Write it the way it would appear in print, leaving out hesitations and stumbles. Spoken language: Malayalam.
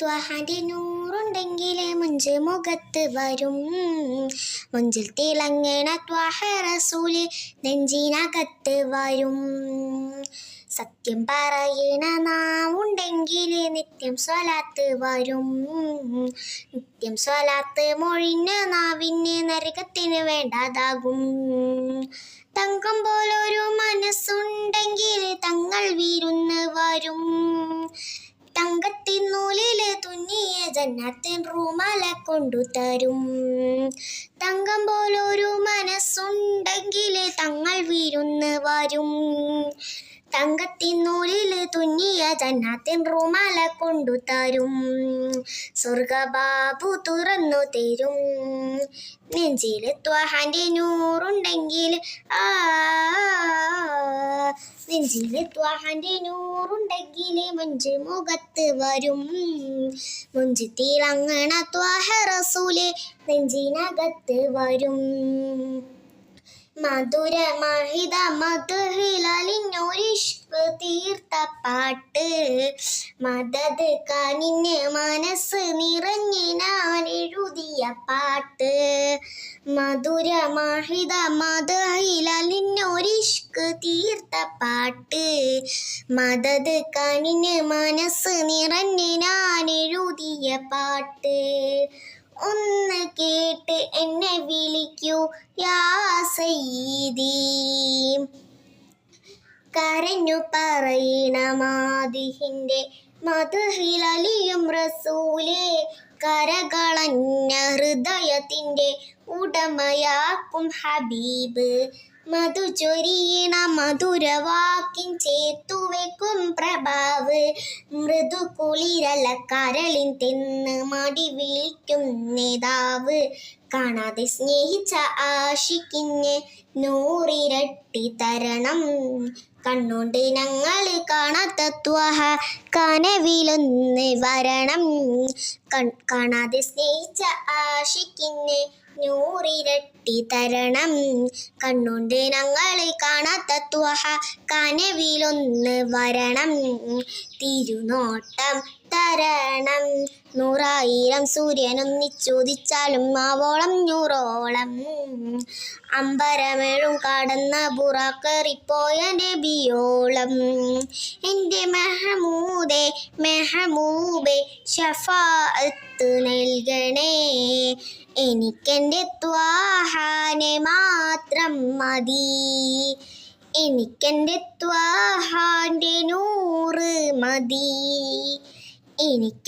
ത്വാഹാന്റെ നൂറുണ്ടെങ്കിൽ മുഞ്ച് മുഖത്ത് വരും. മുഞ്ചിൽ തിളങ്ങണ ത്വാഹ റസൂല് നെഞ്ചിനകത്ത് വരും. സത്യം പറയണ നാവുണ്ടെങ്കിൽ നിത്യം സ്വലാത്ത് വരും. നിത്യം സ്വലാത്ത് മൊഴിഞ്ഞ നാവിന് നരകത്തിന് വേണ്ടാതാകും. തങ്കം പോലൊരു മനസ്സുണ്ടെങ്കിൽ തങ്ങൾ വിരുന്ന് വരും. തങ്കത്തിൻ നൂലില് തുന്നിയ ജന്നത്തിൻ റൂമാല കൊണ്ടുതരും. തങ്കം പോലൊരു മനസ്സുണ്ടെങ്കിൽ തങ്ങൾ വിരുന്ന് വരും. തങ്കത്തിൻ നൂലില് തുന്നിയ ജന്നത്തിൻ റൂമാല കൊണ്ടുതരും. സ്വർഗബാബു തുറന്നു തരും. നെഞ്ചില് ത്വാഹാന്റെ നൂറുണ്ടെങ്കിൽ നെഞ്ചില് ത്വാഹാന്റെ നൂറുണ്ടെങ്കിൽ മുഞ്ച് മുഖത്ത് വരും. മുഞ്ച് തിളങ്ങണ ത്വാഹ റസൂല് നെഞ്ചിനകത്ത് വരും. മധുര മഹിത മധുഹിലലിഞ്ഞൊരിഷ്ക് തീർത്ത പാട്ട്. മദത് കനിന് മനസ്സ് നിറഞ്ഞ് ഞാൻ എഴുതിയ പാട്ട്. മധുര മഹിത മധുഹിലലിഞ്ഞൊരിഷ്ക് തീർത്ത പാട്ട്. മദത് കനിന് മനസ്സ് നിറഞ്ഞ് ഞാൻ എഴുതിയ പാട്ട്. ഒന്ന് കേട്ട് എന്നെ വിളിക്കൂ യാ സയ്യിദി. കരഞ്ഞു പറയണ മാദിഹിന്റെ മദ്ഹിലലിയും റസൂലേ. കരകളഞ്ഞ ഹൃദയത്തിന്റെ ഉടമയാക്കും ഹബീബ്. മധു ചൊരിയണ മധുരവാക്കിൻ ചേത്തുവെക്കും പ്രഭാവ്. മൃദു കുളിരല കരളിൻ തെന്ന് മടി വിളിക്കും നേതാവ്. കാണാതെ സ്നേഹിച്ച ആഷിക്കിന് നൂറിരട്ടി തരണം. കണ്ണോണ്ട് ഞങ്ങള് കാണാത്ത ത്വാഹ കനവിലൊന്ന് വരണം. കാണാതെ സ്നേഹിച്ച ആഷിക്കിന് നൂറിരട്ടി തരണം. കണ്ണോണ്ട് ഞങ്ങള് കാണാത്ത ത്വാഹ കനവിലൊന്ന് വരണം. തിരുനോട്ടം തരണം. 100,000 സൂര്യനൊന്നിച്ചുദിച്ചാലും ആവോളം 100ഓളം. അമ്പരമേഴും കടന്ന ബുറാക്കേറിപ്പോയ നബിയോളം. എൻ്റെ മെഹമൂദേ മെഹമൂബേ ശഫാഅത്ത് നൽകണേ. എനിക്കെൻ്റെ ത്വാഹാനെ മാത്രം മതി. എനിക്കെൻ്റെ ത്വാഹാന്റെ നൂറ് മതി. എനിക്ക്